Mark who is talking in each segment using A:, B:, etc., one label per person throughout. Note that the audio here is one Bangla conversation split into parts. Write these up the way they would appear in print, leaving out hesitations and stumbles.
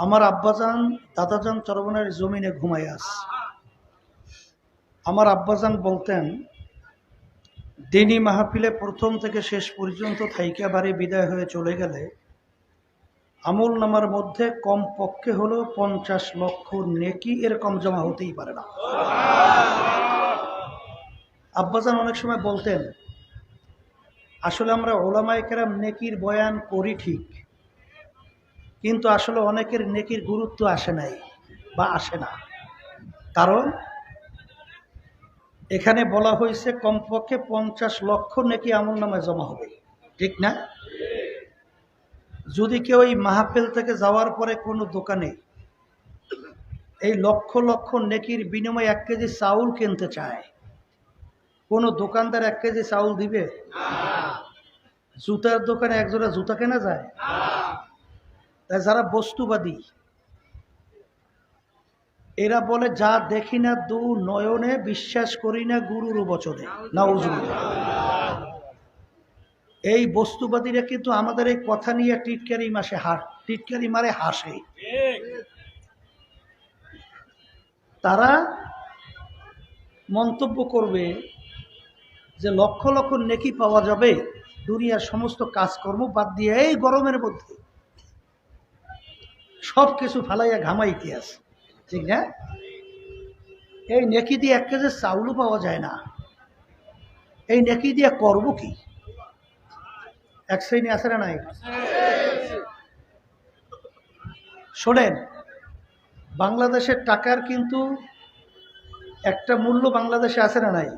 A: আমার আব্বাজান দাদাজান চরবনের জমিনে ঘুমায় আছে। আমার আব্বাজান বলতেন, দিনই মাহফিলে প্রথম থেকে শেষ পর্যন্ত থাইকা বাড়ি বিদায় হয়ে চলে গেলে আমল নামার মধ্যে কম পক্ষে হলো 50 লক্ষ নেকি, এরকম জমা হতেই পারে না। আব্বাজান অনেক সময় বলতেন, আসলে আমরা ওলামায়ে কেরাম নেকির বয়ান করি ঠিক, কিন্তু আসলে অনেকের নেকির গুরুত্ব আসে নাই বা আসে না। কারণ এখানে বলা হয়েছে কমপক্ষে 50 লক্ষ নেকি আমল নামায় জমা হবে, ঠিক না? যদি কেউ এই মাহফিল থেকে যাওয়ার পরে কোনো দোকানে এই লক্ষ লক্ষ নেকির বিনিময়ে 1 কেজি চাউল কিনতে চায়, কোনো দোকানদার 1 কেজি চাউল দিবে? জুতার দোকানে একজোড়া জুতা কেনা যায়? তাই যারা বস্তুবাদী এরা বলে, যা দেখি না দু নয়নে, বিশ্বাস করি না গুরুর বচনে। নাউজুবিল্লাহ। এই বস্তুবাদীরা কিন্তু আমাদের এই কথা নিয়ে টিটকারি মারে হাসে। তারা মন্তব্য করবে যে লক্ষ লক্ষ নেকি পাওয়া যাবে দুনিয়ার সমস্ত কাজকর্ম বাদ দিয়ে এই গরমের মধ্যে সব কিছু ফালাইয়া ঘামাইতে আছে, ঠিক না? এই নেকি দিয়ে 1 কেজি চাউলও পাওয়া যায় না, এই নেকি দিয়ে করব কি? এক শ্রেণী আছে না নাই? শোনেন, বাংলাদেশের টাকার কিন্তু একটা মূল্য বাংলাদেশে আছে না নাই?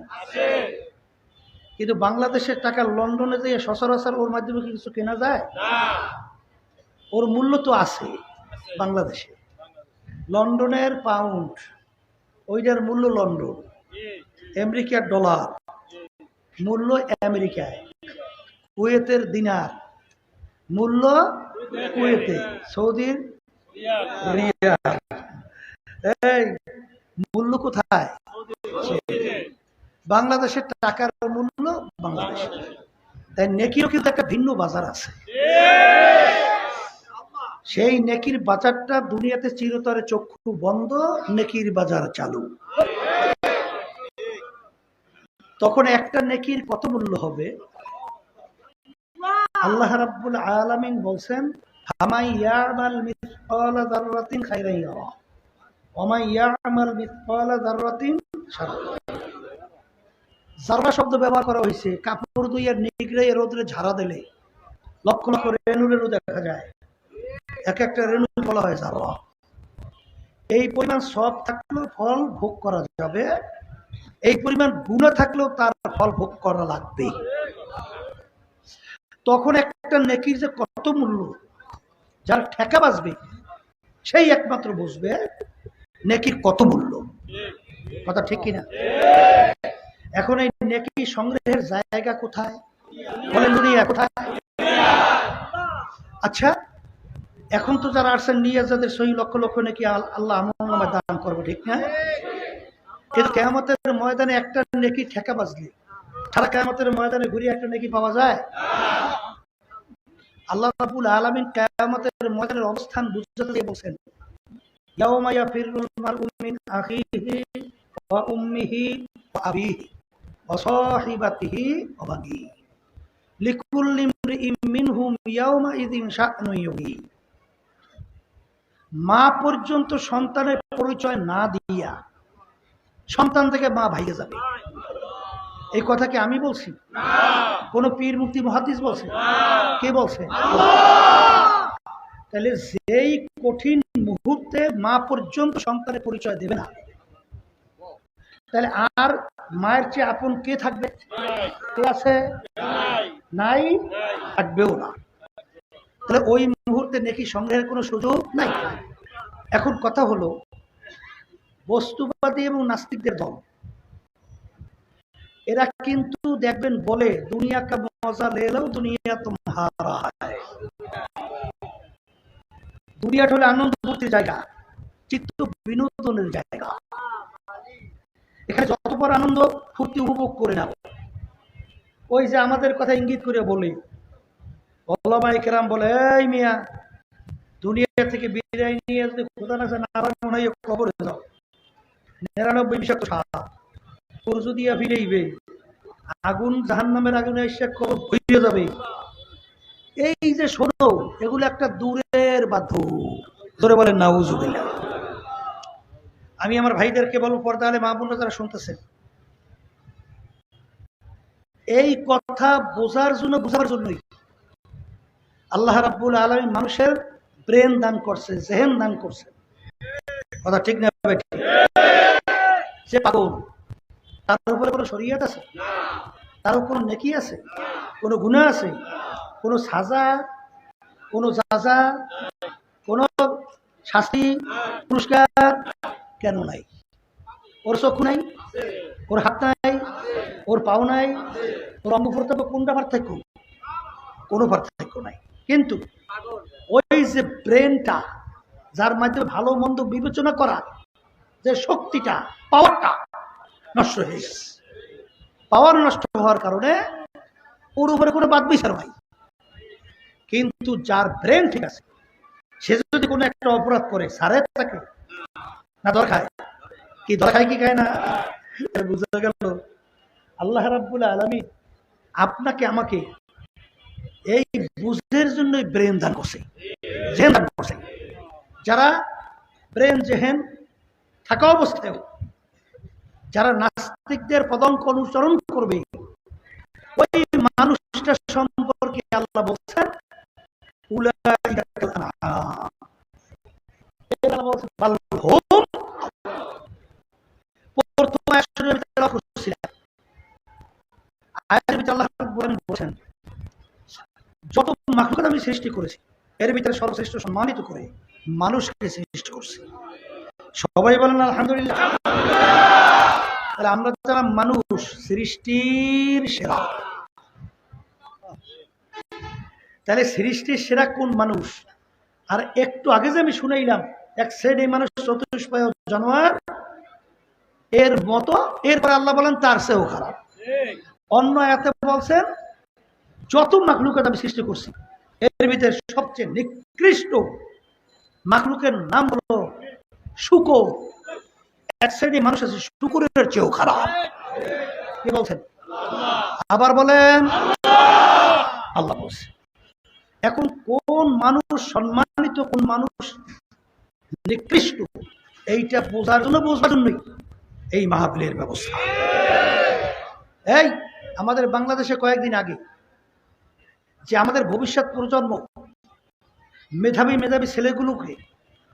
A: কিন্তু বাংলাদেশের টাকা লন্ডনে যে সচরাচর ওর মাধ্যমে কিছু কেনা যায়? ওর মূল্য তো আছে বাংলাদেশে। লন্ডনের পাউন্ড, ওইটার মূল্য লন্ডন। আমেরিকার ডলার মূল্য আমেরিকায়। কুয়েতের দিনার মূল্য কুয়েতে। সৌদির রিয়াল। এই মূল্য কোথায়? বাংলাদেশের টাকার মূল্য বাংলাদেশে। তাই নেকিরও কিন্তু একটা ভিন্ন বাজার আছে। সেই নেকির বাজারটা দুনিয়াতে চিরতরে চক্ষু বন্ধ, নেকির বাজার চালু। তখন একটা নেকির কত মূল্য হবে? আল্লাহ রাব্বুল আলামিন বলছেন, ফামান ইয়ামাল মিসকালা যাররাতিন খায়রান ইয়ারা ওয়া মান ইয়ামাল মিসকালা যাররাতিন শাররান ইয়ারা। যাররা শব্দ ব্যবহার করা হয়েছে, কাপড় ধুইয়ে নিগড়ে রোদে ঝাড়া দিলে লক্ষ লক্ষ রেণু দেখা যায়। এক একটা রেণু বলা হয় যাররা। এই পরিমাণ সব থাকলেও ফল ভোগ করা যাবে, এই পরিমাণ গুনাহ থাকলেও তার ফল ভোগ করা লাগবে। তখন একটা নেকির যে কত মূল্য, যার ঠেকা বাজবে সেই একমাত্র বুঝবে নেকির কত মূল্য। কথা ঠিক কিনা? এখন এই নেকি সংগ্রহের জায়গা কোথায়? বলেন দুনিয়া কোথায়? আচ্ছা, এখন তো যারা আসছেন নিয়ে যাদের সহি লক্ষ লক্ষ নেকি আল্লাহ আমলনামায় দান করবে, ঠিক না? কিন্তু কিয়ামতের ময়দানে একটা নেকি ঠেকা বাজলে সারা কিয়ামতের ময়দানে ঘুরিয়ে একটা নেকি পাওয়া যায়? আল্লাহ রাব্বুল আলামিন কিয়ামতের ময়দানের অবস্থান বুঝাতে দিয়ে বলেন, ইয়াউমা ইয়াফিরুল মারউ মিন আখিহি ওয়া উম্মিহি ওয়া আবিহি ওয়া সাহিবাতিহি ওয়া বানিহি লিকুল্লি ইমরিইম মিনহুম ইয়াউমা ইযিন শা'নুন ইউগনি। মা পর্যন্ত সন্তানের পরিচয় না দিয়া সন্তান থেকে মা ভাইগে যাবে। এই কথা কি আমি বলছি? কোন পীর মুফতি মুহাদ্দিস বলছে? কে বলছে? তাহলে যেই কঠিন মুহূর্তে মা পর্যন্ত সন্তানের পরিচয় দেবে না, তাহলে আর মায়ের চেয়ে আপন কে থাকবে? কে আছে? নাই, থাকবেও না। তাহলে ওই মুহূর্তে নেকি সংগ্রহের কোনো সুযোগ নাই। এখন কথা হলো, বস্তুবাদী এবং নাস্তিকদের দল এরা কিন্তু দেখবেন বলে, দুনিয়া কা মজা লে লো দুনিয়া তুমহারা হ্যায়। দুনিয়াটা হলো আনন্দ ফুর্তির জায়গা, চিত্ত বিনোদনের জায়গা। এখানে যতবার আনন্দ ফুর্তি উপভোগ করে নাও। ওই যে আমাদের কথা ইঙ্গিত করে বলি, ওলামায়ে কেরাম বলে, এই মিয়া দুনিয়া থেকে বিদায় নিয়ে যদি খোদা না না মনে হয় কবরে যাও 99 বিষাক্ত সাপ সূর্য দিয়া ফিরেইবে আগুন জাহান্নামের আগুনে এসে কবর ভরে যাবে। এই যে শোনো, এগুলো একটা দূরের বাধ্য। ধরে বলেন নাউজুবিল্লাহ। আমি আমার ভাইদেরকে বলবো, পর্দা আলে মা বোনরা যারা শুনতেছেন, এই কথা বোঝার জন্য, বোঝার জন্যই আল্লাহ রাব্বুল আলামিন মানুষের ব্রেন দান করছে, জেহেন দান করছে। কথা ঠিক না ভাই? সে পাগল, তার উপরে কোনো শরীয়ত আছে? তার উপর কোনো নেকি আছে? কোনো গুনাহ আছে? কোনো সাজা, কোনো যাজা, কোনো শাস্তি, পুরস্কার কেন নাই? ওর চক্ষু নাই, ওর হাত নাই, ওর পাও নাই, ওর অঙ্গ প্রত্যঙ্গ কোনটা পার্থক্য? কোনো পার্থক্য নাই। কিন্তু ওই যে ব্রেনটা, যার মাধ্যমে ভালো মন্দ বিবেচনা করা যে শক্তিটা, পাওয়ারটা নষ্ট হয়ে গেছে। পাওয়ার নষ্ট হওয়ার কারণে ওর উপরে কোনো বাদ বিচার নাই। কিন্তু যার ব্রেন ঠিক আছে, সে যদি কোনো একটা অপরাধ করে, সারে থাকে না দর খায়? কি দর খায় কি খায় না? বুঝা গেল আল্লাহ রাব্বুল আলামিন আপনাকে আমাকে এই বুঝের জন্য ব্রেন দান করছে, জেহেন দান করছে। যারা ব্রেন জেহেন থাকা অবস্থায় যারা নাস্তিকদের পদাঙ্ক অনুসরণ করবে, ওই মানুষটা সম্পর্কে আল্লাহ বলছেন যত মাখলুকাত আমি সৃষ্টি করেছি এর ভিতরে সর্বশ্রেষ্ঠ সম্মানিত করে মানুষকে সৃষ্টি করছি। সবাই বলেন আলহামদুলিল্লাহ। তাহলে আমরা যারা মানুষ, সৃষ্টির সেরা, তাহলে সৃষ্টির সেরা কোন মানুষ? আর একটু আগে যে আমি শুনাইলাম এক শ্রেণী মানুষ চতুষ্পায় জানোয়ার এর মতো, এরপরে আল্লাহ বলেন তার চেয়েও খারাপ। অন্য আয়াতে বলছেন যত মাখলুকাত আমি সৃষ্টি করছি এর ভিতরে সবচেয়ে নিকৃষ্ট মাখলুকের নাম হলো শূকর। এক শ্রেণী মানুষ আছে শূকরের চেয়েও খারাপ। কি বলছেন? আবার বলেন আল্লাহ বলছে। এখন কোন মানুষ সম্মানিত, কোন মানুষ নিকৃষ্ট, এইটা বোঝার জন্য, বোঝার জন্যই এই মাহফিলের ব্যবস্থা। এই আমাদের বাংলাদেশে কয়েকদিন আগে যে আমাদের ভবিষ্যৎ প্রজন্ম মেধাবী মেধাবী ছেলেগুলোকে,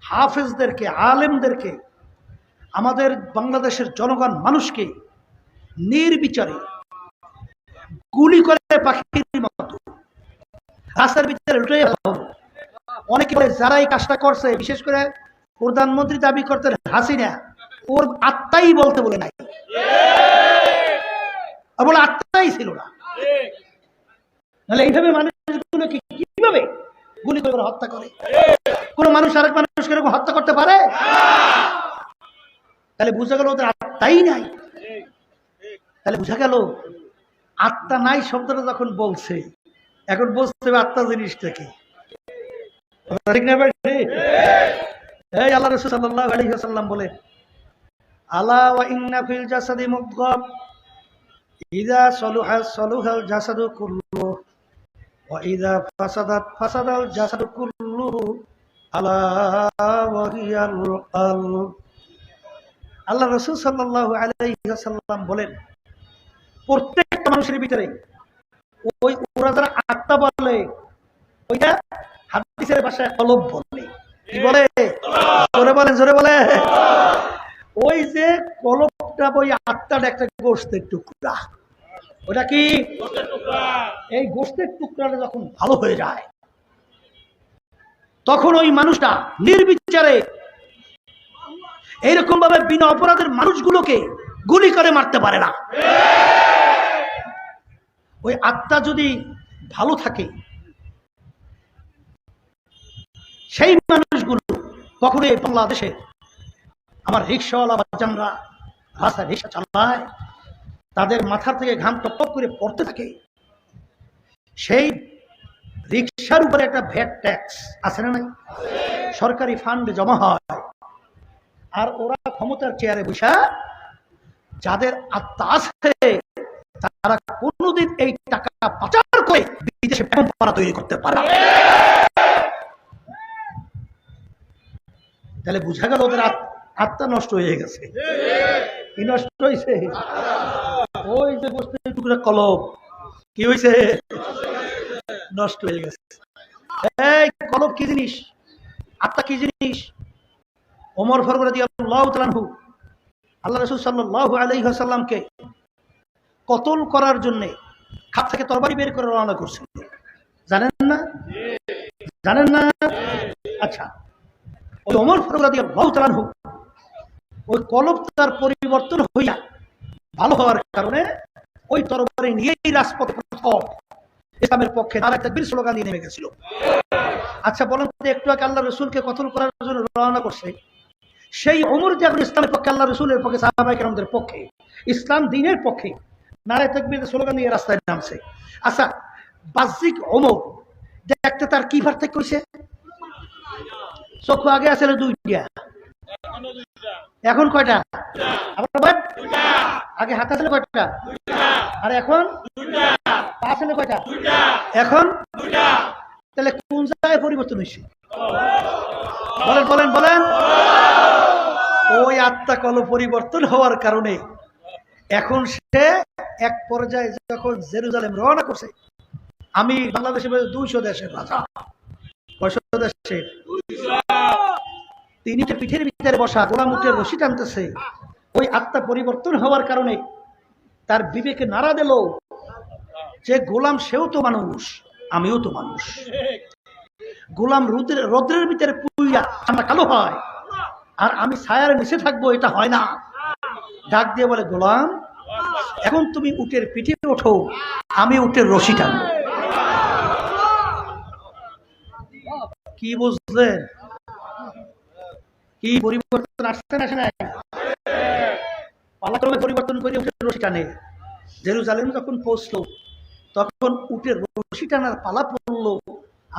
A: হাফেজদেরকে, আলেমদেরকে, আমাদের বাংলাদেশের জনগণ মানুষকে নির্বিচারে গুলি করে পাখির মতো রাস্তার ভিতরে লুটে অনেকে বলে যারা এই কাজটা করছে, বিশেষ করে প্রধানমন্ত্রী দাবি করতেন হাসিনা, ওর আত্মাই বলতে বলে নাই, বলে আত্মাই ছিল না। নাহলে এইভাবে মানুষগুলোকে কিভাবে গুলি করে হত্যা করে? কোন মানুষ আরেক মানুষকে এরকম হত্যা করতে পারে? তাহলে বুঝা গেল ওদের আত্মাই নাই। তাহলে বুঝা গেল আত্মা নাই শব্দটা যখন বলছে, এখন বুঝতে হবে আত্মা জিনিসটা কি। ঠিক না ভাই? এই আল্লাহ রাসূল সাল্লাল্লাহু আলাইহি ওয়াসাল্লাম বলে, আলা ওয়া ইন্না ফিল জাসাদি মুদগাহ ইযা সালুহা সালুহাল জাসাদু কুল্লুহু ওয়া ইযা ফাসাদাত ফাসাদাল জাসাদু কুল্লুহু আলা ওয়া হিয়াল কলব। আল্লাহ রাসূল সাল্লাল্লাহু আলাইহি ওয়াসাল্লাম বলেন, প্রত্যেকটা মানুষের ভিতরে ওই ওরা যারা আত্মা বলে, ওইটা হাদিসের ভাষায় কলব বলে। কি বলে? জোরে বলেন, জোরে বলে। ওই যে কলবটা, ওই আত্মাটা একটা গোশতের টুকরা। ওটা কি? এই গোশতের টুকরাটা যখন ভালো হয়ে যায়, তখন ওই মানুষটা নির্বিচারে এইরকম ভাবে বিনা অপরাধের মানুষগুলোকে গুলি করে মারতে পারে না। ওই আত্মা যদি ভালো থাকে, সেই মানুষগুলো কখনোই বাংলাদেশে আমার রিক্সাওয়ালা বাচ্চারা রাস্তায় রিক্সা চালায়, তাদের মাথার থেকে ঘাম টপ টপ করে পড়তে থাকে, সেই রিকশার উপরে একটা ভ্যাট ট্যাক্স আছে না নাই? সরকারি ফান্ডে জমা হয়, আর ওরা ক্ষমতার চেয়ারে বসা যাদের আত্মা আছে তারা কোনোদিন এই টাকা পাচার করে বিদেশে পরম্পরা তৈরি করতে পারে। তাহলে বুঝা গেল ওদের আত্মা নষ্ট হয়ে গেছে। কি নষ্ট হয়েছে? ওই যে বস্তুর টুকরা কলম কি হয়েছে? নষ্ট হয়ে গেছে। এই কলম কি জিনিস? আত্মা কি জিনিস? ওমর ফারুক রাদিয়াল্লাহু তাআলা আনহু আল্লাহ রাসূল সাল্লাল্লাহু আলাইহি ওয়াসাল্লামকে কতল করার জন্য খাপ থেকে তরবারি বের করে রওনা করছেন, জানেন না? জানেন না? আচ্ছা, ওই ওমর ফারুক রাদিয়াল্লাহু তাআলা আনহু ওই কলব তার পরিবর্তন হইয়া ভালো হওয়ার কারণে ওই তরবারি নিয়েই রাজপথে প্রথম ইসলামের পক্ষে নারায়ে তাকবীর স্লোগান দিয়ে নেমে গেছিল। আচ্ছা বলেন তো, একটু আগে আল্লাহ রাসূলকে কতল করার জন্য রওনা করছে, সেই ওমর যে এখন ইসলামের পক্ষে, আল্লাহ রাসূলের পক্ষে, সাহাবায়ে কেরামদের পক্ষে, ইসলাম দ্বীনের পক্ষে নারায়ে তাকবীরের স্লোগান দিয়ে রাস্তায় নামছে। আচ্ছা, বাহ্যিক ওমর দেখতে তার কি পার্থক্য হইছে? চক্ষু আগে আসলে দুইটা, এখন কয়টা? আগে হাত আসলে কয়টা, আর এখন পা আসলে কয়টা, এখন? তাহলে কোন জায়গায় পরিবর্তন হয়েছে? বলেন বলেন বলেন। ওই আত্মা কল পরিবর্তন হওয়ার কারণে এখন সে এক পর্যায়ে যখন জেরুজালেম রওনা করছে, আমি বাংলাদেশে 200 দেশের রাজা, 500 দেশে তিনি পিঠের ভিতরে বসা গোলাম উঠে রশি টানতেছে। ওই আত্মা পরিবর্তন হওয়ার কারণে তার বিবেকে নাড়া দিল যে গোলাম সেও তো মানুষ, আমিও তো মানুষ। গোলাম রৌদ্রের ভিতরে পুইয়া আমার কালো হয়, আর আমি ছায়ার নিচে থাকবো, এটা হয় না। ডাক দিয়ে বলে, গোলাম এখন তুমি উটের পিঠে ওঠো, আমি উটের রশি টানবো। কি বুঝলেন? কি পরিবর্তন আসছে না? আসে নাই? পালাক্রমে পরিবর্তন করে উটের রশি টানে। জেরুজালেম যখন পৌঁছলো তখন উটের রশি টানার পালা পড়লো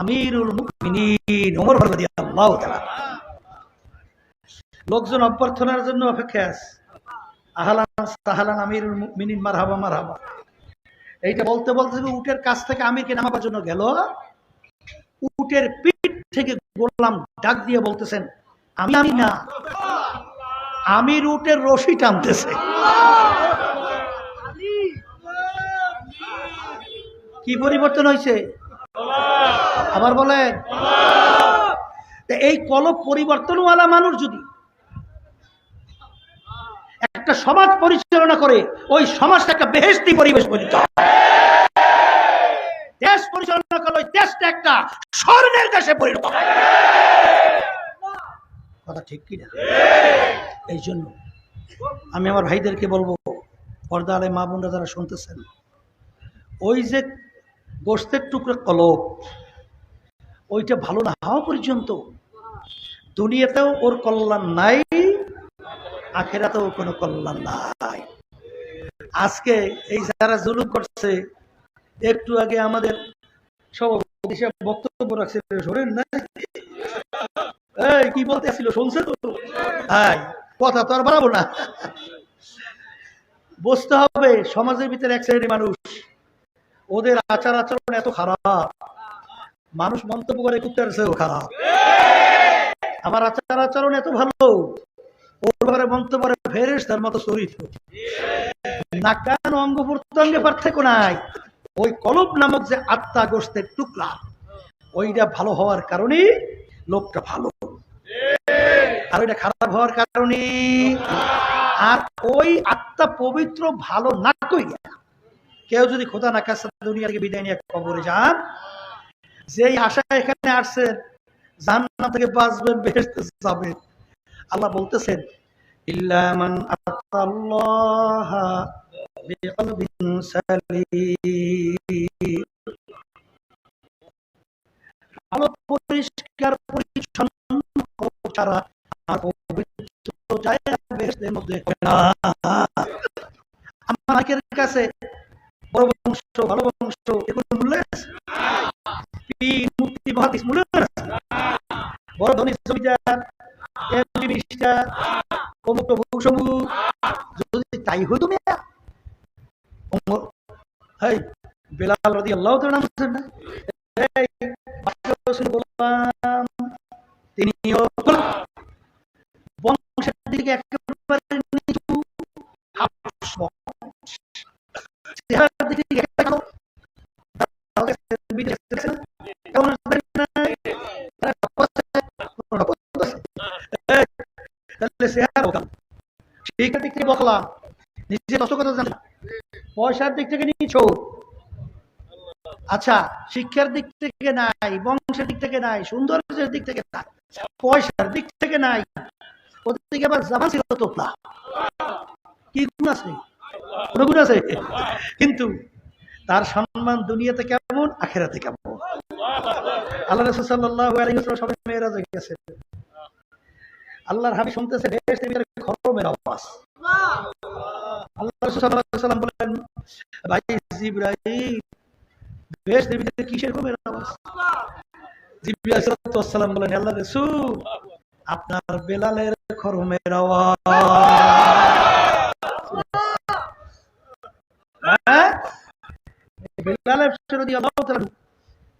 A: আমিরুল মুমিনিন ওমর রাদিয়াল্লাহু তাআলা। লোকজন অভ্যর্থনার জন্য অপেক্ষা আছে। আহলান সাহলান আমিরুল মুমিনিন, মারহাবা মারহাবা। এইটা বলতে বলতে উটের কাছ থেকে আমিরকে নামাবার জন্য গেল। উটের পিঠ থেকে গোলাম ডাক দিয়ে বলতেছেন, আমি না, আমির উটের রশি টানতেছে। কি পরিবর্তন হয়েছে? আবার বলেন। এই কলব পরিবর্তনওয়ালা মানুষ যদি একটা সমাজ পরিচালনা করে, ওই সমাজটা একটা বেহেশতি পরিবেশ পরিণত হয়। দেশ পরিচালনা করলে ওই দেশটা একটা স্বর্ণের দেশে পরিণত হয়। কথা ঠিক কিনা? এই জন্য আমি আমার ভাইদেরকে বলবো, পর্দা আলে মা বোনরা যারা শুনতেছেন, ওই যে গোশতের টুকরো কলব, ওইটা ভালো না হওয়া পর্যন্ত দুনিয়াতেও ওর কল্যাণ নাই, আখেরাতেও কোনো কল্যাণ নাই। আজকে এই যারা জুলুম করছে, একটু আগে আমাদের সভাপতি বক্তব্য রাখছে, শোনেন না? এই কি বলতে আসছিল শুনছে তো? কথা তো আর বাড়াবো না। বুঝতে হবে সমাজের ভিতরে এক শ্রেণীর মানুষ, ওদের আচার আচরণ এত খারাপ, মানুষ মন্তব্য করে কুত্তার চেয়েও খারাপ। আমার আচার আচরণ এত ভালো, ওর ব্যাপারে মন্তব্য করে ফেরেশতার মতো চরিত্র। নাক কান অঙ্গ প্রত্যঙ্গে পার্থক্য নাই। ওই কলব নামক যে আত্মা গোশতের টুকরা, ওইটা ভালো হওয়ার কারণে লোকটা ভালো, আর ওইটা খারাপ হওয়ার কারণে। আর ওই আত্মা পবিত্র ভালো না কইয়া কেউ যদি খোদা না কাছে দুনিয়া থেকে বিদায় নিয়ে কবরে যান, যেই আশা এখানে আসছেন জান্নাত থেকে বাঁচবেন, বেহেশতে যাবেন, আল্লাহ বলতেছেন ইল্লা মান আতাল্লাহ বিকলবিন সালিম। ভালো পরিষ্কার পরিচ্ছন্ন ছাড়া পবিত্র জায়গা বেহেশতের মধ্যে হয় না। আমাদের কাছে বড় বংশ, ভালো বংশ, এগুলো মূল্য আছে? এমপি মিনিস্টার, অমুক তমুক সমুক, যদি তাই হতো মেয়া বেলাল রাদিয়াল্লাহু তাআলা নাম না, বললাম তিনিও বংশের দিকে একেবারে নিচু, চেহারার দিকে শিক্ষার দিক থেকে বললাম নিজে কষ্ট কথা জানে, পয়সার দিক থেকে নিচু, আচ্ছা শিক্ষার দিক থেকে নাই, বংশের দিক থেকে নাই, সৌন্দর্যের দিক থেকে নাই, পয়সার দিক থেকে নাই, ওদের দিকে আবার জামান ছিল তোপলা, কি গুণ আছে? কোনো গুণ আছে? কিন্তু তার সম্মান দুনিয়াতে কেমন, আখিরাতে কেমন? আল্লাহ রাসূল সাল্লাল্লাহু আলাইহি ওয়াসাল্লাম সবে মেরাজে গেছে, আল্লাহর হাবিব শুনতেছে বেহেশতের ভিতরে খরমের আওয়াজ। আল্লাহ রাসূল সাল্লাল্লাহু আলাইহি ওয়াসাল্লাম বলেন, ভাই জিবরাইল, বেহেশতের ভিতরে কিসের খরমের আওয়াজ? জিবরাইল আলাইহিস সালাম বলেন, আল্লাহ রাসূল, আপনার বেলালের খরমের আওয়াজ। হ্যাঁ, বেলাল রাদিয়াল্লাহু তাআলা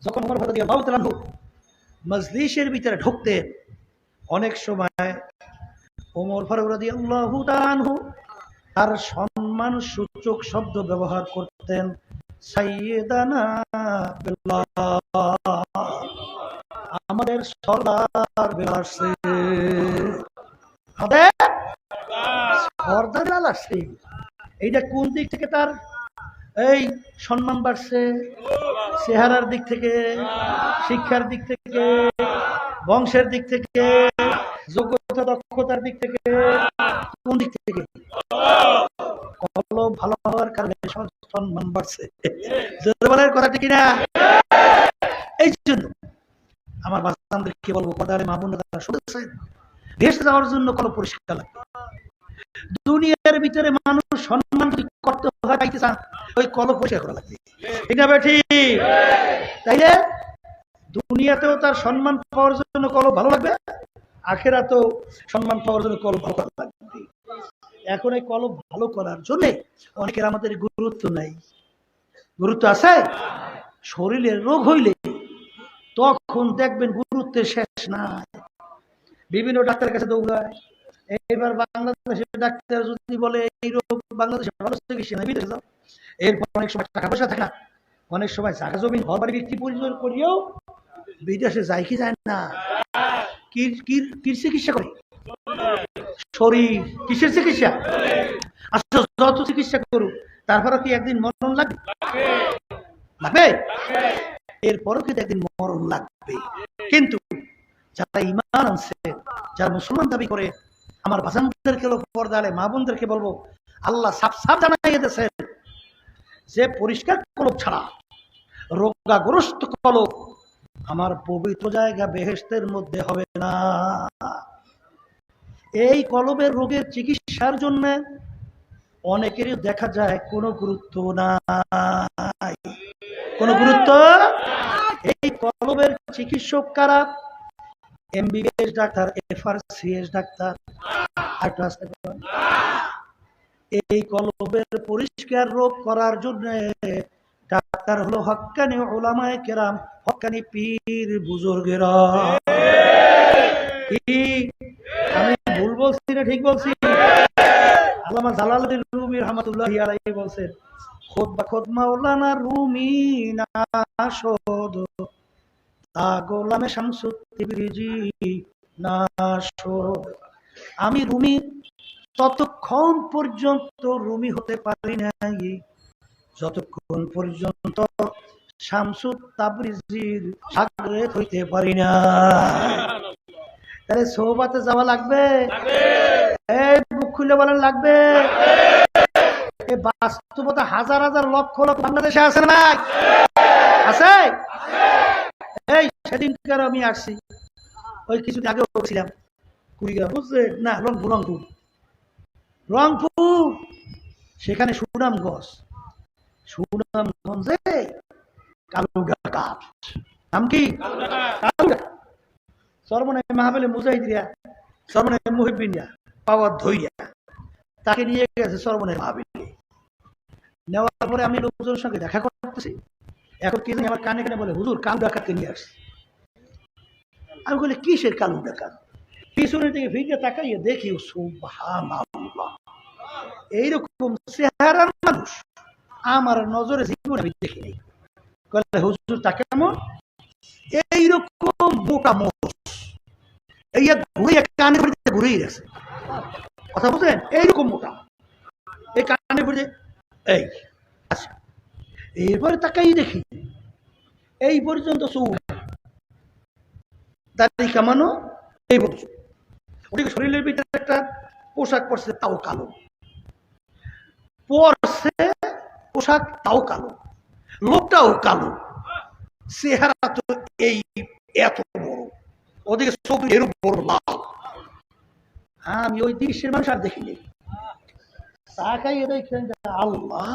A: যখন ওমর রাদিয়াল্লাহু তাআলা মজলিসের ভিতরে ঢুকতেন, অনেক সময় ওমর ফারুক রাদিয়াল্লাহু তাআলা তার সম্মান সূচক শব্দ ব্যবহার করতেন, সাইয়্যিদানা বেলাল, আমাদের সরদার বেলাল আসছে, আমাদের সরদার বেলাল আসছে। এইটা কোন দিক থেকে তার এই সম্মান বাড়ছে? চেহারার দিক থেকে, শিক্ষার দিক থেকে, বংশের দিক থেকে, যোগ্যতা দক্ষতার দিক থেকে, কোন দিক থেকে? কলম ভালো হওয়ার কারণে সম্মান বাড়ছে। জোরবেলার কথা ঠিক না? এই জন্য আমার বাচ্চাদেরকে বলবো, পর্দারে মা বোনেরা শুনেছেন, দেশে যাওয়ার জন্য কলম পরিষ্কার লাগবে। দুনিয়ার ভিতরে মানুষ সম্মান করতে হয়, পাইতে চান, ওই কলম পরিষ্কার করা লাগবে, ঠিক না বেঠি? তাইলে দুনিয়াতেও তার সম্মান পাওয়ার জন্য কলম ভালো লাগবে, আখিরাতেও সম্মান পাওয়ার জন্য কলম ভালো লাগবে। এখন এই কলম ভালো করার জন্য অনেকের আমাদের গুরুত্ব নাই। গুরুত্ব আছে? শরীরের রোগ হইলে তখন দেখবেন গুরুত্বের শেষ নাই, বিভিন্ন ডাক্তারের কাছে দৌড়ায়। এবার বাংলাদেশের ডাক্তার যদি বলে এই রোগ বাংলাদেশে ভালো চিকিৎসা নাই, বিদেশে যাও। এরপর অনেক সময় টাকা পয়সা থাকে না, অনেক সময় জায়গা জমি ঘর বাড়ি বিক্রি পরিচয় করিয়েও বিদেশে যায় কি যায় না, কি চিকিৎসা করে? শরীর কিসের চিকিৎসা? আচ্ছা, যত চিকিৎসা করুক তারপরও কি একদিন মরণ লাগবে? লাগবে? এরপরও কিন্তু একদিন মরণ লাগবে। কিন্তু যারা ঈমান আনছে, যারা মুসলমান দাবি করে, আমার বাজানদেরকে পর্দালে মা বোনদেরকে বলবো, আল্লাহ সাফ সাফ জানাইয়ে দিয়েছেন যে পরিষ্কার কলব ছাড়া রোগাগ্রস্ত কলব আমার পবিত্র জায়গা বেহেশতের মধ্যে হবে না। এই কলবের রোগের চিকিৎসার জন্য অনেকেরই দেখা যায় কোনো গুরুত্ব নাই, কোনো গুরুত্ব। এই কলবের চিকিৎসক কারা? MBBS doctor, FRCS doctor. এই কলবের পরিষ্কার রোগ করার জন্য ডাক্তার হলো হক্কানি উলামায়ে কেরাম, হক্কানি পীর বুজুর্গেরা। আমি ভুল বলছি না ঠিক বলছি? আল্লামা জালালউদ্দিন রুমি রাহমাতুল্লাহি আলাইহি বলছেন, খোদ মাওলানা রুমি নাশদ তা গোলামে শামসুত তিবরিজি নাশদ। আমি রুমি ততক্ষণ পর্যন্ত রুমি হতে পারি নাই যতক্ষণ পর্যন্ত শামসুত তাবরিজির শাগরেদ হইতে পারি না। তাহলে সোহবাতে যাওয়া লাগবে, এই মুখ খুলে বলেন লাগবে। এই বাস্তবতা হাজার হাজার লক্ষ লক্ষ বাংলাদেশে আছে না? আছে। এই সেদিনকার আমি আসছি, ওই কিছুদিন আগে ছিলাম কুড়িগ্রাম, বুঝলেন না? রংপুর, সেখানে সুনামগঞ্জে কালুগা কাঠ, নাম কি? কালুগা। সর্বনামে মাহফিলে মুজাহিদিরা সরমনের মুহিবিনিয়া পাওয়ার ধইয়া তাকে নিয়ে গেছে সরমনের মাহফিলে। নেওয়ার পরে আমি লোকজনের সঙ্গে দেখা করতেছি। এখন কি জানি আমার কানে কানে বলে, হুজুর কালু ডাকাতকে নিয়ে আসছি। আমি বলি কিসের কালু ডাকাত? পিছনের দিকে ফিরে তাকাইয়ে দেখি সুবহানাল্লাহ, এইরকম চেহারার মানুষ আমার নজরে জীবনে আমি দেখিনি। হুজুর তা কেমন? এইরকম মোটা মোষ, এই ঘুরে কানে ঘুরে ঘুরেই গেছে, কথা বুঝলেন? এইরকম মোটা, এই কানে ঘুরে এই। আচ্ছা, এরপরে তাকাই দেখি এই পর্যন্ত চুল দাড়ি কামানো, এই পর্যন্ত। ওদিকে শরীরের ভিতরে একটা পোশাক পরছে, তাও কালো পরছে পোশাক, তাও কালো, লোকটাও কালো, চেহারা তো এই এত বড়, ওদিকে চোখ এর বড় লাল। আমি ওই দৃশ্যের মানুষ আর দেখিনি। তাকাই দেখলেন আল্লাহ,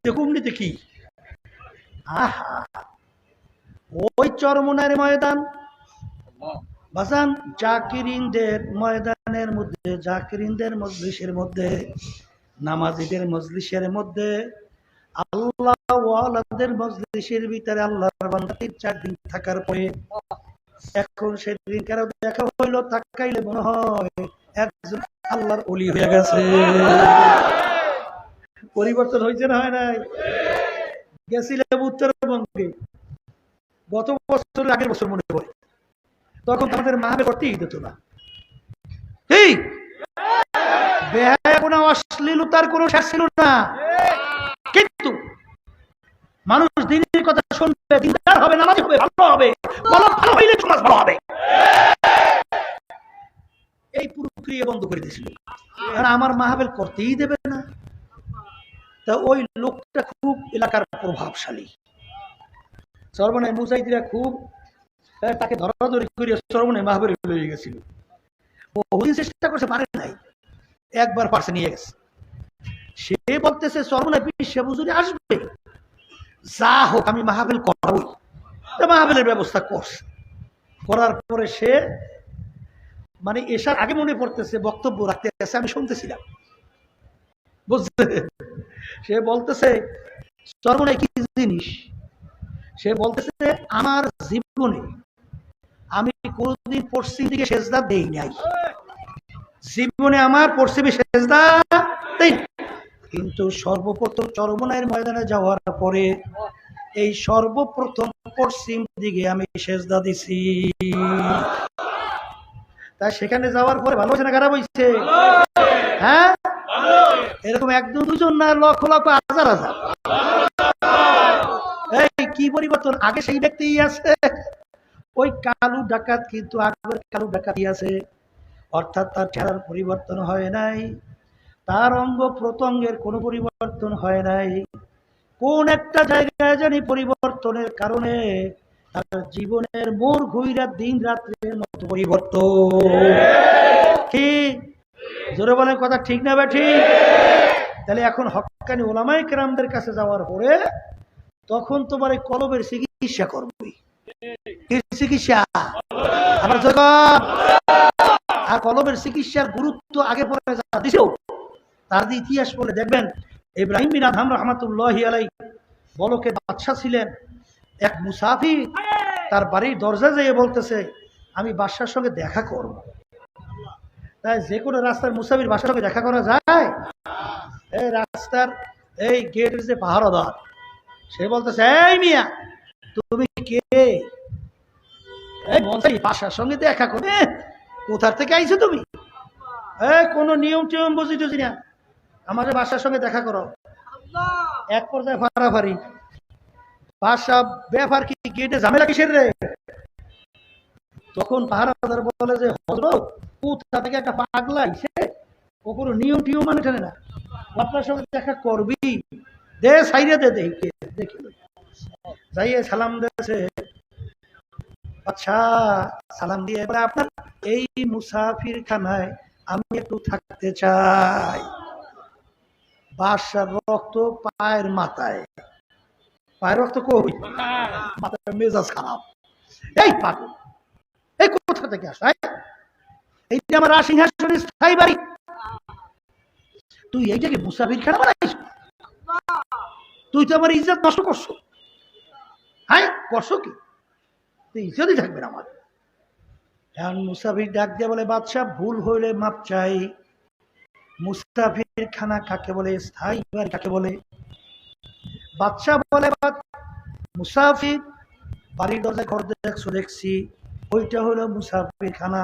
A: দেখুমনিতে কি আহা! ওই চরমনার ময়দান বাজান, জাকিরিনদের ময়দানের মধ্যে, জাকিরিনদের মজলিসের মধ্যে, নামাজিদের মজলিসের মধ্যে, আল্লাহ ওয়ালাদের মজলিসের ভিতরে আল্লাহর বান্দা 3-4 দিন থাকার পরে এখন সেদিন কারো দেখা হইল, তাকাইলে মনে হয় একজন আল্লাহর ওলি হয়ে গেছে। পরিবর্তন হয়েছে না হয় নাই? গেছিলাম উত্তরবঙ্গে গত বছর, আগের বছর মনে পড়ে, তখন আমাদের মাহফিল করতেই দিত না। এই কোনো অশ্লীলতার কোনো শেষ ছিল না, কিন্তু মানুষ দিনের কথা শুনবে, দিনদার হবে, নামাজি হবে, ভালো হবে, ভালো হইলে সমাজ ভালো হবে। এই পুরো ক্রিয়া বন্ধ করে দিয়েছিল, আর আমার মাহফিল করতেই দেবে না। তা ওই লোকটা খুব এলাকার প্রভাবশালী, সর্বনায় মুজাহিদিরা খুব তাকে ধরাধরি করে সর্বনায় মাহফিলে লয়ে গেছিল। বহুদিন চেষ্টা করছে, পারে নাই, একবার পারছে, নিয়ে গেছে। সে বলতেছে সর্বনায় বিশ্বে হুজুরি আসবে, যা হোক আমি মাহফিল করাবই। মাহফিলের ব্যবস্থা করছে, করার পরে সে মানে এসার আগে মনে পড়তেছে বক্তব্য রাখতে গেছে, আমি শুনতেছিলাম, বুঝতে? সে বলতেছে সর্বনায় কি জিনিস? সে বলতেছে আমার জীবনে আমি কোনদিন পশ্চিম দিকে সেজদা দেই নাই, জীবনে আমার পশ্চিমে সেজদা দেই, কিন্তু সর্বপ্রথম চরমনায়ের ময়দানে যাওয়ার পরে এই সর্বপ্রথম পশ্চিম দিকে আমি সেজদা দিছি। তাই সেখানে যাওয়ার পরে ভালো হয়েছে না খারাপ হয়েছে? হ্যাঁ, এরকম 1-2 না, লক্ষ লক্ষ, হাজার হাজার। এই কি পরিবর্তন? আগে সেই ব্যক্তিই আছে, ওই কালু ডাকাত কিন্তু আগের কালু ডাকাতই আছে, অর্থাৎ তার চেহারার পরিবর্তন হয় নাই, তার অঙ্গ প্রত্যঙ্গের কোনো পরিবর্তন হয় নাই। কোন একটা জায়গায় জানি পরিবর্তনের কারণে তার জীবনের মোড় ঘুইরা দিন রাত্রের মতো পরিবর্তন। ঠিক জোরে বলেন, কথা ঠিক না ঠিক? তাহলে এখন হক্কানি ওলামায়ে কেরামদের কাছে যাওয়ার পরে তখন তোমার এই কলবের চিকিৎসা করবি। চিকিৎসা আবার আর কলবের চিকিৎসার গুরুত্ব আগে পরে যা দিছো, তার ইতিহাস পড়লে দেখবেন ইব্রাহিম বিন আদহাম রাহমাতুল্লাহি আলাইহি বলকে বাদশা ছিলেন। এক মুসাফির তার বাড়ির দরজা যেয়ে বলতেছে আমি বাদশার সঙ্গে দেখা করব। তাই যে কোনো রাস্তার মুসাফির বাদশার সঙ্গে দেখা করা যায়? এই রাস্তার এই গেটের যে পাহারাদার, সে বলতেছে এই মিয়া তুমি কে? এই বলছে বাদশার সঙ্গে দেখা করবে। কোথার থেকে আইছো তুমি? কোনো নিয়ম টিয়ম বুঝি টুঝি না, আমাদের বাদশার সঙ্গে দেখা করো। এক পর্যায়ে ফাড়াফাড়ি, বাদশা ব্যাপার কি, গেটে ঝামেলা কিসের রে? তখন পাহারাদার বলে যে হযরত কোথা থেকে একটা পাগলা আইছে, ও কোনো নিয়ম টিয়ম মানে জানে না, আপনার সঙ্গে দেখা করবি, দে সাইরে দে, দেখে যাইয়ে সালাম দিয়েছে। আচ্ছা, সালাম দিয়ে এবারে আপনার এই মুসাফির খানায় আমি একটু থাকতে চাই। বাদশার রক্ত পায়ের মাথায়, পায়ের রক্ত কই? মাথার মেজাজ খারাপ। এই পাগল, এই কোথা থেকে আসো? এইটা আমার সিংহাসনের স্থায়ী বাড়ি, তুই এইটাকে মুসাফির খানা বানাইস? তুই তো আমার ইজ্জত নষ্ট করছো। হ্যাঁ, করছো কি? তুই ইজ্জতই থাকবে না আমার। এখন মুসাফির ডাক দিয়ে বলে, বাদশাহ ভুল হইলে মাপ চাই। মুসাফির খানা কাকে বলে, স্থায়ী বাড়ি কাকে বলে? বাদশাহ বলে, মুসাফির বাড়ির দরজায় ঘর দেখছো, দেখছি, ওইটা হলো মুসাফির খানা।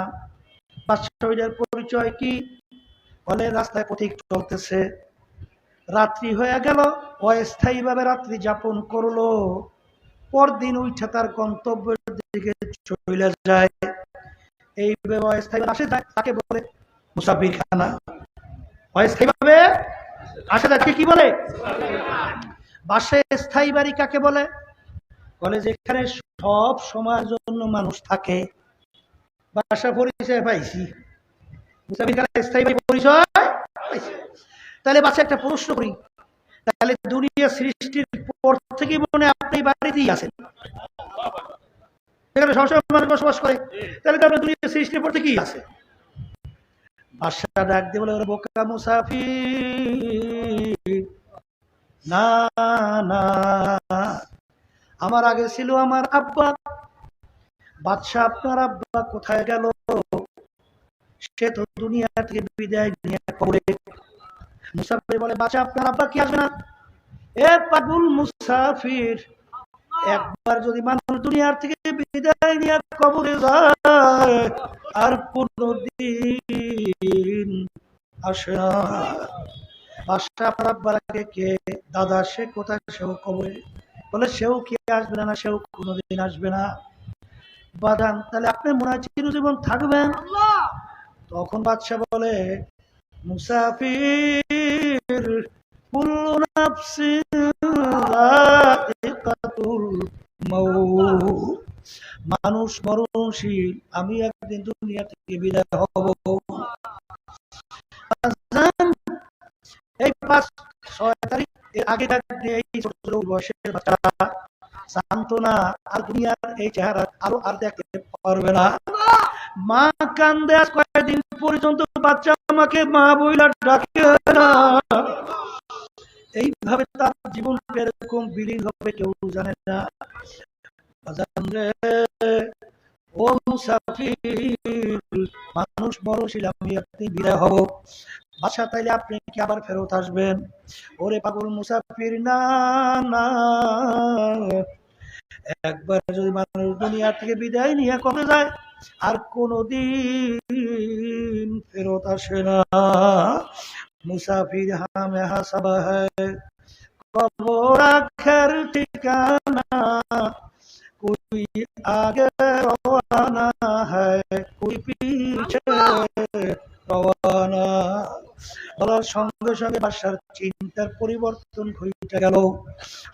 A: বাদশাহ ওইটার পরিচয় কি? বলে, রাস্তায় পথিক চলতেছে, রাত্রি হয়ে গেল, অস্থায়ী ভাবে রাত্রি যাপন করলো, পরদিন উঠে তার গন্তব্যের দিকে চলে যায়, এইভাবে অস্থায়ী আসে যায়, তাকে বলে মুসাফির খানা। অস্থায়ী ভাবে আসে যায়, কি বলে? বাসায় স্থায়ী বাড়ি কাকে বলে? বলে যেখানে সব সময়ের জন্য মানুষ থাকে। বাসা পরিচয় পাইছি, মুসাফির খানা স্থায়ী বাড়ি পরিচয় পাইছি। তাহলে বাচ্চা একটা প্রশ্ন করি, তাহলে দুনিয়া সৃষ্টির পর থেকে মনে আপনি বাড়িতেই আছেন, সেখানে সবসময় মানুষ বসবাস করে, তাহলে তো আপনার দুনিয়া সৃষ্টির পর থেকেই আছে। বাদশা ডাক দিয়ে বলে, ওরে বোকা মুসাফির, না না, আমার আগে ছিল আমার আব্বা। বাদশা, আপনার আব্বা কোথায় গেল? সে তো দুনিয়া থেকে বিদায় নিয়ে কবরে। মুসাফির বলে, বাদশা আপনার আব্বা কি আসবে না? এ পাগল মুসাফির, একবার যদি মানুষ দুনিয়ার থেকে বিদায় নিয়ে কবরে যায় আর কোনদিন আসে না। বাদশা, আপনার আব্বার আগে কে? দাদা, সে কোথায়? সেও কবরে। বলে, সেও কি আসবে না? সেও কোনোদিন আসবে না। বাদান, তাহলে আপনি মনে হয় চিরজীবন থাকবেন? তখন বাদশা বলে, মুসাফির, কুল্লু নাফসিন যায়িকাতুল মাউত, মানুষ মরণশীল, আমি একদিন দুনিয়া থেকে বিদায় হব। এই 5-6 তারিখ এর আগে থাকতে এই ছোট ছোট বয়সের বাচ্চারা সান্ত্বনা আর দুনিয়ার এই চেহারা আরো আর দেখতে পারবে না। মা কান্দে আজ কয়েকদিন পর্যন্ত, বাচ্চা আমাকে মা বইলা ডাকে না। এইভাবে তার জীবন এরকম বিলীন হবে কেউ জানে না। ও মুসাফির, মানুষ মরণশীল, আমি একদিন বিদায় হব। বাদশা, তাইলে আপনি কি আবার ফেরত আসবেন? ওরে পাগল মুসাফির, না না, একবার যদি মানুষ দুনিয়া থেকে বিদায় নিয়ে কবে যায় আর কোনদিন ফেরত আসে না। মুসাফির হামে হাসাবা হ্যায়, কবর আখের ঠিকানা, कोई आगे रवाना है, कोई पीछे रवाना। বলার সঙ্গে সঙ্গে বাদশার চিন্তার পরিবর্তন ঘটে গেল।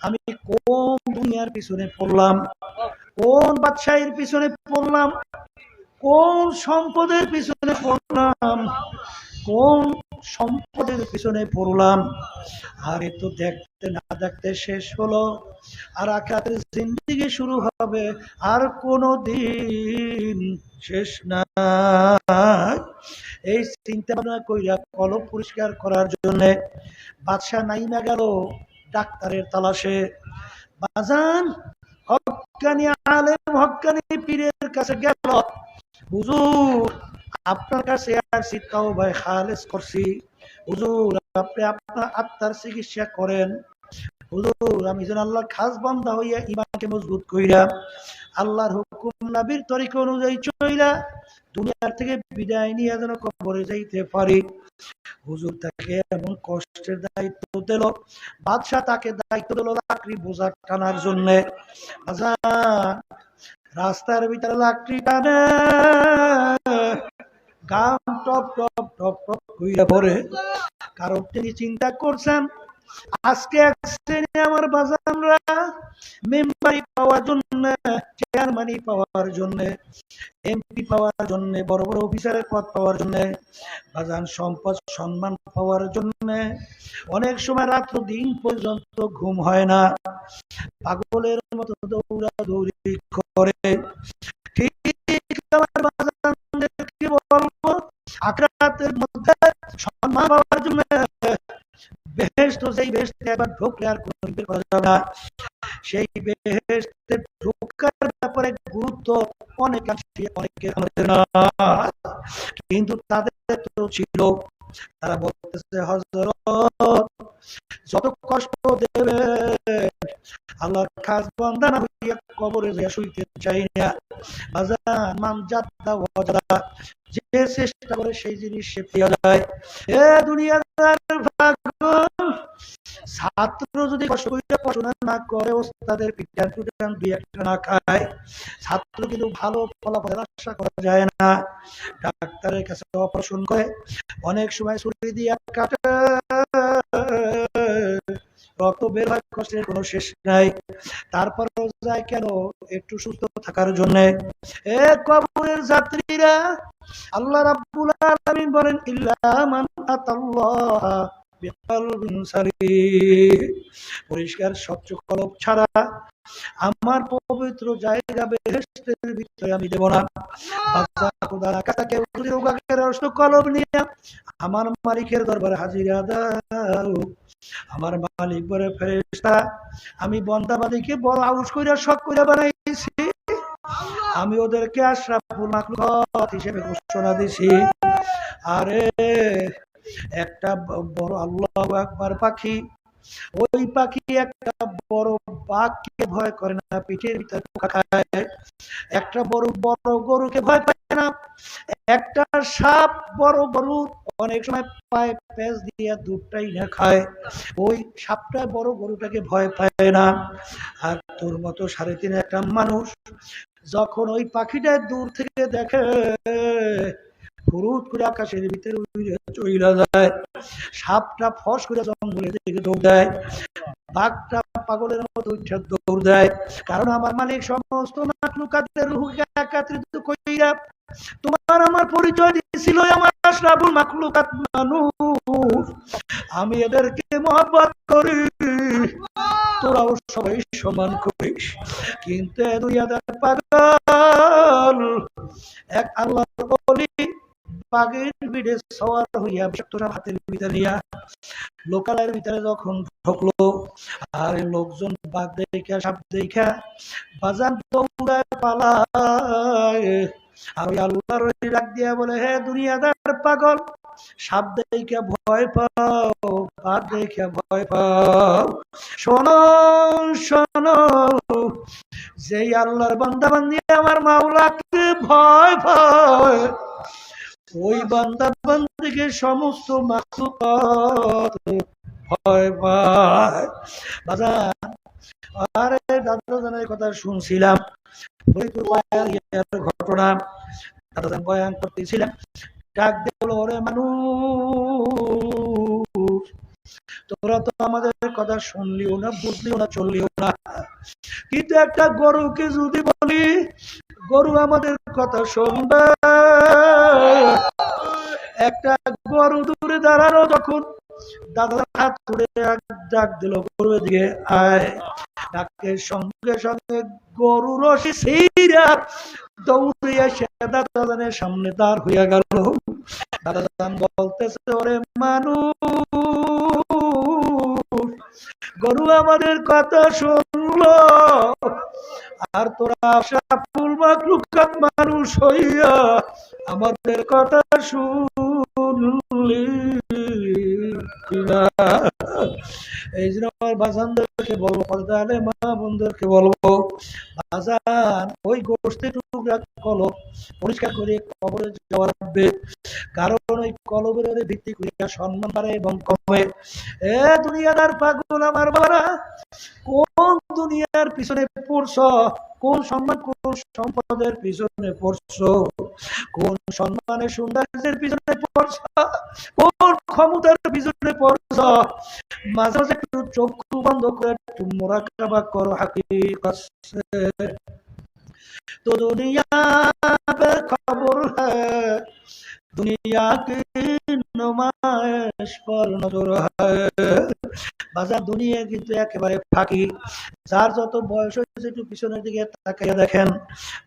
A: আমি কোন দুনিয়ার পিছনে পড়লাম, কোন বাদশাহের পিছনে পড়লাম, কোন সম্পদের পিছনে পড়লাম, কোন সম্পদের পিছনে পড়লাম। আর এ তো দেখতে না দেখতে শেষ হলো, আর আখিরাতের জিন্দেগি শুরু হবে, আর কোনো দিন শেষ না। এই চিন্তা ভাবনা কইরা কলব পরিষ্কার করার জন্য বাদশা নাইমা গেল ডাক্তারের তালাশে। বাজান, হক্কানি আলেম, হক্কানি পীরের কাছে গেল, হুজুর আপনার কাছে আসছি, তাওবা খালেস করছি, হুজুর আপনি আপনার আত্মার চিকিৎসা করেন। হুজুর, আমি যেন আল্লাহর খাস বান্দা হইয়া ঈমানকে মজবুত কইরা আল্লাহর হুকুম নবীর তরিকা অনুযায়ী চইলা দুনিয়ার থেকে বিদায় নিয়ে যেন কবরে যাইতে পারি। হুজুর তাকে এমন কষ্টের দায়িত্ব দিল, বাদশা তাকে দায়িত্ব দিল লাকড়ি বোঝা টানার জন্য। রাস্তার ভিতরে লাকড়ি টানে, গাম টপ টপ টপ টপ কইরা পড়ে। কারণ তিনি চিন্তা করছেন, আজকে এক শ্রেণী আমার বাজানরা মেম্বারি পাওয়ার জন্য, চেয়ারম্যানি পাওয়ার জন্য, এমপি পাওয়ার জন্য, বড় বড় অফিসারের পদ পাওয়ার জন্য, বাজান সম্পদ সম্মান পাওয়ার জন্য অনেক সময় রাত্র দিন পর্যন্ত ঘুম হয় না, পাগলের মতো দৌড়াদৌড়ি করে। ঠিক আমার বাজানদেরকে বলবো আখিরাতের মধ্যে সম্মান পাওয়ার জন্য বেহেশত, যেই বেহেশতে একবার ঢুকলে আর কোনো বের করা যাবে না, সেই বেহেশতে ঢোকার ব্যাপারে গুরুত্ব অনেকে আমাদের না, কিন্তু তাদের তো ছিল। তারা বলতেছে হযরত যত কষ্ট দেবে আল্লাহর খাস বান্দা না হইয়া কবরে যে শুইতে চাই না। বাজান মান জাদা ওয়াজাদা, যে চেষ্টা করে সেই জিনিস সে পেয়ে যায়। এ দুনিয়াদার পাগল, ছাত্র যদি কষ্ট করে পড়াশোনা না করে, ওস্তাদের পিটান পিটান দুই একটা না খায়, ছাত্র কিন্তু ভালো ফলাফলের আশা করা যায় না। ডাক্তারের কাছে অপারেশন করে, অনেক সময় ছুরি দিয়ে কাটে, রক্ত বের হয়, কষ্টের কোনো শেষ নাই, তারপরেও যায় কেন? একটু সুস্থ থাকার জন্য। এ কবরের যাত্রীরা, আল্লাহ রাব্বুল আলামিন বলেন ইল্লা মান আতাল্লাহ বিকলবিন সালিম, পরিষ্কার স্বচ্ছ কলব ছাড়া আমার পবিত্র জায়গা বেহেশতের ভিতরে আমি দেব না। কলব নিয়ে আমার মালিকের দরবারে হাজিরা দাও। আমার মালিক বলে ফেরেশতা, আমি বান্দাবাদীকে বড় আউস কইরা শখ কইরা বানাইছি, আমি ওদেরকে আশরাফুল মাখলুকাত হিসেবে ঘোষণা দিছি। আরে একটা বড় আল্লাহু আকবার পাখি, ওই পাখি একটা বড় বাঘকে ভয় করে না, পিঠের ভিতরে পোকা খায়। একটা বড় বড় গরুকে ভয় পায় না। একটা সাপ বড় গরু অনেক সময় পায়ে পেঁচ দিয়ে দুধটাই না খায়, ওই সাপটা বড় গরুটাকে ভয় পায় না। আর তোর মতো 3.5 একটা মানুষ যখন ওই পাখিটা দূর থেকে দেখে, ফুরুত করে আকাশের ভিতরে চইলা যায়, সাপটা ফস করে জঙ্গলের দিকে দৌড় দেয়, বাঘটা পাগলের মতো উঠে দৌড় দেয়। কারণ আমার মালিক সমস্ত মাখলুকাতের রূহকে একত্রিত কইরা তোমার আমার পরিচয় দিয়েছিল, আমার আশরাফুল মাখলুকাত মানুষ, আমি এদেরকে মহব্বত করি, তোরাও সবাই সমান করিস। কিন্তু দুনিয়াদার পাগল, এক আল্লাহর ওলি বাঘের ভিড়ে সওয়ার হইয়া বিষাক্তরা হাতের ভিতরে নিয়া লোকালয়ের ভিতরে যখন ঢুকলো, আর লোকজন বাঘ দেখা সাপ দেখা বাজার দৌড়ায় পালায়, আর ওই আল্লাহর ওলি ডাক দিয়া বলে, হে দুনিয়াদার পাগল, সাপ দেখা ভয় পাও, বাঘ দেখা ভয় পাও, শোনো শোনো, যেই আল্লাহর বান্দা বান্দি আমার মাওলাকে ভয় পায়, ওই বান্দা বান্দিকে সমস্ত মাখলুকাত ভয় পায়। বাজার আরে দাদাজানের কথা শুনছিলাম, ঘটনা দাদাজান বয়ান করতেছিলাম, ডাক দিল, ওরে মানুষ, তোরা তো আমাদের কথা শুনলিও না, বুঝলিও না, চললিও না, কিন্তু একটা গরুকে যদি বলি গরু আমাদের কথা শুনবে, একটা গরু দূরে দাঁড়ানো যখন দাদা হাত ধরে ডাক দিল গরুর দিকে আয়, ডাকের সঙ্গে সঙ্গে গরু রশি ছিঁড়া দৌড়ে এসে দাদাজানের সামনে দাঁড় হইয়া গেল। দাদাজান বলতেছে, ওরে মানুষ, গরু আমাদের কথা শুনলো, আর তোরা আশরাফুল মাখলুকাত মানুষ হইয়া আমাদের কথা শুনলি না। এই জন্য আমার বাজানদেরকে বলবো, পর্দালে মা বোনদেরকে বলবো, বাজান ওই গোষ্ঠী টুকরা কলব পরিষ্কার করে কবরে যাওয়া রাখবে, কারণ ওই কলবের ভিত্তি করে সম্মান বাড়ে এবং কমে। এ দুনিয়াদার পাগল আমার বাবারা, কোন দুনিয়ার পিছনে পড়ছ, কোন সম্মান কোন সম্পদের পিছনে পড়ছ, কোন সম্মানের সৌন্দর্যের পিছনে পড়ছ, কোন ক্ষমতার পিছনে পড়ছ, মাঝে মাঝে একটু চক্ষু বন্ধ করে একটু মুরাকাবা করো হাকিকত। तो दुनिया पे खबर है, दुनिया की नुमाइश पर नजर है। বাজার দুনিয়া কিন্তু একেবারে ফাঁকি। যার যত বয়স হয়েছে একটু পিছনের দিকে তাকাইয়া দেখেন,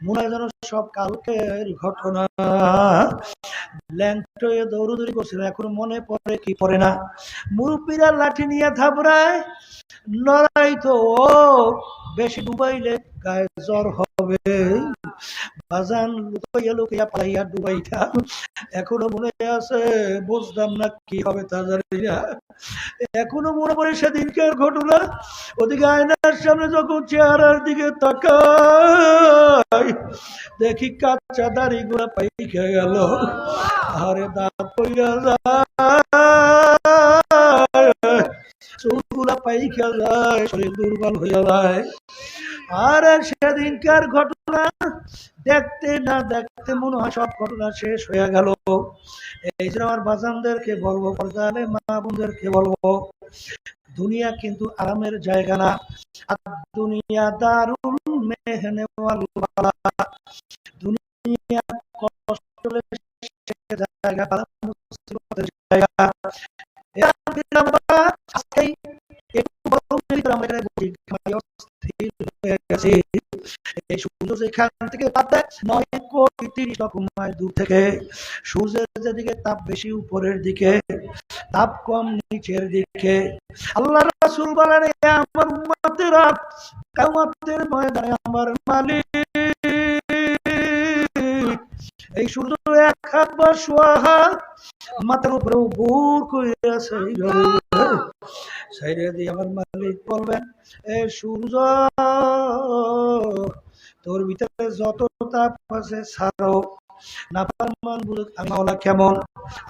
A: মনে হয় যেন সব কালকের ঘটনা। ল্যাংটো দৌড়দৌড়ি করছিল, এখন মনে পড়ে কি পড়ে না। মুরব্বীরা লাঠি নিয়ে থাবড়ায়, লড়াই তো ও বেশি ডুবাইলে গায়ে জ্বর হবে। বাজান লুকাইয়া লুকাইয়া পালাইয়া ডুবাইটা এখনো মনে আছে, বুঝলাম না কি হবে তা জানি না। এখনো মনে পড়ে সেদিনকার ঘটনা। ওদিকে আয়নার সামনে যখন চেহারার দিকে তাকাই, দেখি কাঁচা দাড়ি গুলা পাইকা গেল, আরে দাঁত পইরা যায়, চুলগুলা পাইকা যায়, শরীর দুর্বল হইয়া যায়। আর সেদিনকার ঘটনা দেখতে না দেখতে মনে হয় সব ঘটনা শেষ হয়ে গেল। এই যে আমার বাজানদেরকে বলবো, পর্দালে মা বোনদেরকে বলবো, দুনিয়া কিন্তু আরামের জায়গা না। আর দুনিয়া দারুল মেহনে ওয়ালা, দুনিয়া কষ্টের জায়গা, মুসিবতের জায়গা। সূর্যের যেদিকে তাপ বেশি উপরের দিকে, তাপ কম নিচের দিকে। আল্লাহ রাসূল বলেন, আমার উম্মতেরা কিয়ামতের ময়দানে আমার মালিক এই সূর্য এক হাত বা সোয়া হাত মাথার উপরে উপর করে সাইরে দিয়ে আমার মালিক বলবেন, এ সূর্য তোর ভিতরে যত তাপ আছে ছাড়ো। নাফরমান বুঝুক আল্লাহ কেমন।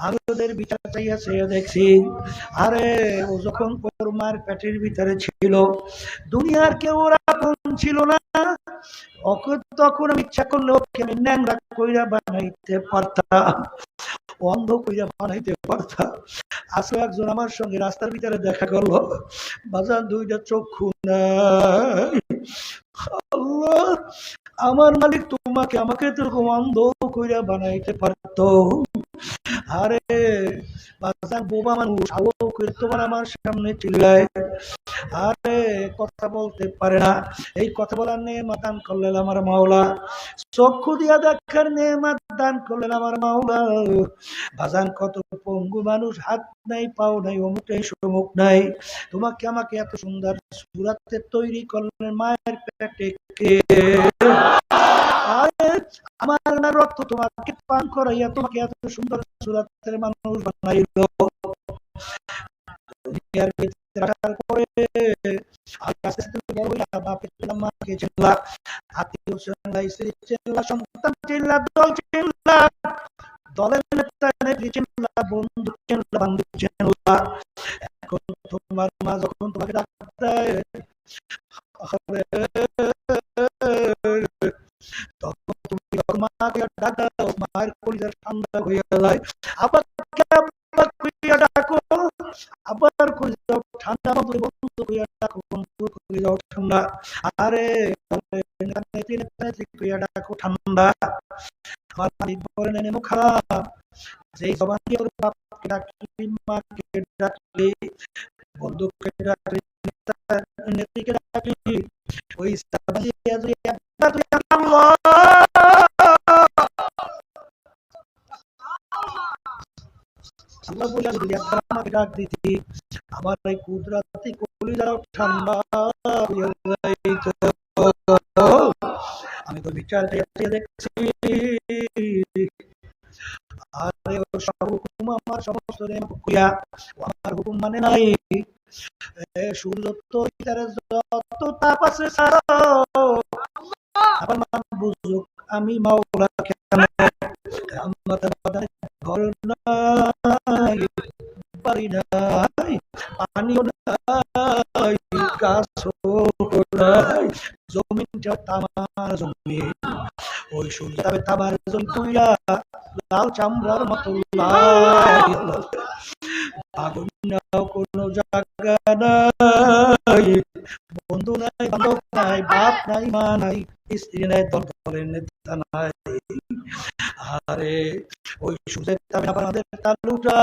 A: আমি ওদের বিচার চাইয়া চাইয়া দেখছি, আরে ও যখন ওর মার পেটের ভিতরে ছিল, দুনিয়ার কেউ ওর আপন ছিল না। তখন আমি ইচ্ছা করলে ওকে আমি ন্যাংরা কইরা বানাইতে পারতাম, অন্ধ কইরা বানাইতে পারতাম। আজকে একজন আমার সঙ্গে রাস্তার ভিতরে দেখা করলো, বাজার দুইটা চক্ষু নাই। আল্লাহ, আমার মালিক তোমাকে আমাকে এরকম অন্ধ কইরা বানাইতে পারতো। আরে বাজার বোবা মানুষ আলো করে তোমার আমার সামনে চিল্লায়, আরে কথা বলতে পারে না। এই কথা বলার নেয়ামত দান করলেন আমার মাওলা, চক্ষু দিয়া দেখার নেয়ামত দান করলেন আমার মাওলা। বাজান কত পঙ্গু মানুষ, হাত নাই পাও নাই অমুক নাই সমুক নাই, তোমাকে আমাকে এত সুন্দর সুরাতে তৈরি করলেন মায়ের পেটে কে? আমার না রক্ত তোমাকে পান করাইয়া তোমাকে এত সুন্দর সুরাতের মানুষ বানাইল। এখন তোমার মা যখন তোমাকে ডাকতে তখন তুমি মাকে ডাকো, মায়ের কলিজার ঠান্ডা হয়ে যায়। আবার ডাকো, আবার কলিজাও ঠান্ডা, বন্ধু হইয়া ডাকো, বন্ধু কলিজাও ঠান্ডা। আরে ডাকো ঠান্ডা। আমার মালিক বলেন এনে খারাপ, যেই জবান দিয়ে তোর বাপকে ডাকলি, মাকে ডাকলি, বন্ধুকে ডাকলি, নেত্রীকে ডাকলি, ওই জবান দিয়ে যদি একবার তুই আল্লাহ আল্লাহ বলে যদি একবার আমাকে ডাক দিতি, আমার এই কুদরতি কলিজাও ঠান্ডা হয়ে যাইত। আমি তো বিচার দেখছি, আরে ও সব হুকুম আমার সমস্ত আমার হুকুম মানে নাই। সূর্য তো যত তাপ আছে আবার মান বুঝুক আমি মাওলা কেন, ঘর নাই, বাড়ি নাই, পানিও নাই, গাছও নাই, জমিনটা তামার জমি, ওই সূর্য তামার জমি কইরা লাল চামড়ার মতো আগুন নাও কোনো জায়গা নাই, বন্ধু নাই, বান্ধব নাই, বাপ নাই, মা নাই, স্ত্রী নাই, দলের নেতা নাই। আরে ওই সুযোগ আমাদের তালুটা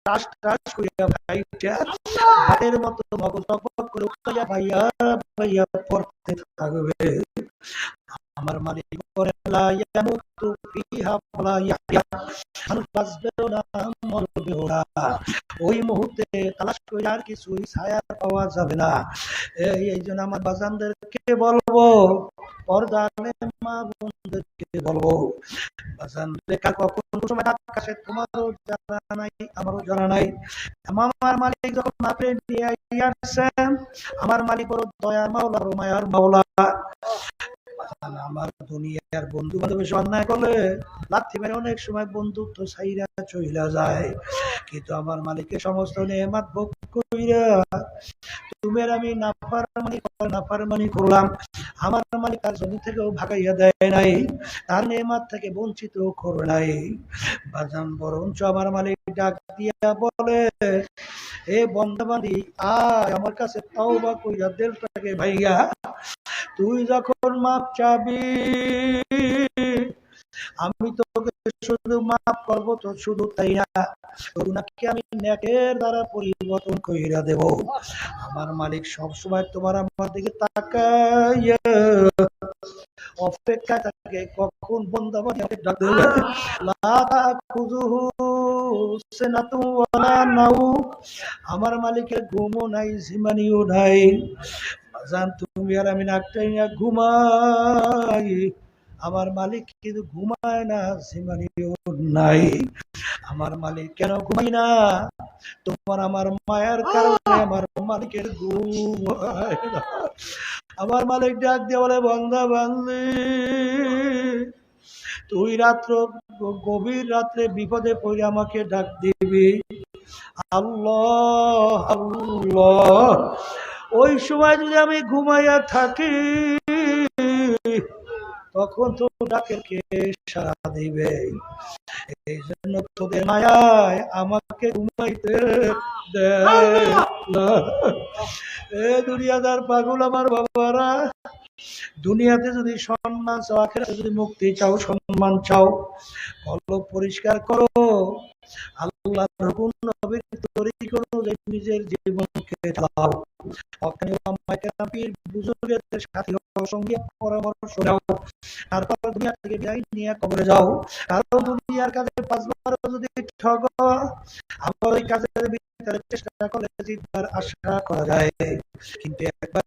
A: টাস টাস করিয়া ভাইটা ভাতের মতো মগজ টকবক করে উঠাইয়া ভাইয়া ভাইয়া পড়তে থাকবে। আমার মালিক করে লা ইয়ামুতু ফিহা ওয়ালা ইয়াহইয়া, মানুষ বাঁচবেও না মরবেও না। ওই মুহূর্তে তালাশ করে আর কিছুই ছায়া পাওয়া যাবে না। এই জন্য আমার বাজানদেরকে বলবো, পর্দানে মা বোনদেরকে বলবো, বাজান লেখা কখন সময় আকাশে তোমারও জানা নাই, আমারও জানা নাই। আমার মালিক যখন আপনি নিয়ে আসছেন, আমার মালিক বড় দয়ার মাওলা, মায়ার মাওলা। আমার দুনিয়ার বন্ধু বান্ধব অন্যায় করলে লাথি মেরে অনেক সময় বন্ধুত্ব ছাইরা চইলা যায়, কিন্তু আমার মালিকের সমস্ত নেয়ামত ভোগ কইরা তুমি আর আমি নাফরমানি করলাম, আমার মালিক তার জমি থেকেও ভাগাইয়া দেয় নাই, তার নেয়ামত থেকে বঞ্চিত করে নাই। বাজান বরঞ্চ আমার মালিক ডাক দিয়া বলে, এ বন্দাবান্দি আয় আমার কাছে তাওবা কইরা দিলটাকে ভাইয়া, তুই যখন মাপ চাবি আমি তোকে শুধু মাফ করবো, তো শুধু তাই না, গুনাহকে আমি নেকের দ্বারা পরিবর্তন কইরা দেব। আমার মালিক সব সময় তোমার আমার দিকে তাকাইয়া অপেক্ষায় থাকে কখন বন্দাবান্দি আমাকে ডাক দেবে। লা তাখুযুহু সিনাতুন ওয়ালা নাওম, আমার মালিকের ঘুমও নাই, ঝিমানিও নাই। বাজান তুমি আর আমি নাকটাইয়া ঘুমাই, আমার মালিক কিন্তু ঘুমায় না, ঝিমানিও নাই। আমার মালিক কেন ঘুমাই না? তোমার আমার মায়ের কারণে আমার মালিকের ঘুম হয় না। আমার মালিক ডাক দিয়ে বলে, বান্দা বান্দি, তুই গভীর রাত্রে বিপদে পড়ে আমাকে ডাক দিবি, আল্লাহ আল্লাহ। ওই সময় যদি আমি ঘুমাইয়া থাকি, তখন তো ডাকের কে সাড়া দিবে? এই জন্য তোদের মায়ায় আমাকে ঘুমাইতে দেয় না। এ দুনিয়াদার পাগল আমার বাবারা, দুনিয়াতে যদি সম্মান চাও, আখিরাতে যদি মুক্তি চাও, সম্মান চাও, কলব পরিষ্কার করো, আল্লাহর হুকুম নবীর তরিকা অনুযায়ী নিজের জীবনকে চালাও। ওখানে পীর বুজুর্গদের সাথে সঙ্গে পরামর্শ নাও, তারপর দুনিয়া থেকে বিদায় নিয়ে কবরে যাও। কারণ দুনিয়ার কাজে 5 বার যদি ঠগো, আবার ওই কাজের ভিতরে চেষ্টা করলে জিতবার আশা করা যায়, কিন্তু একবার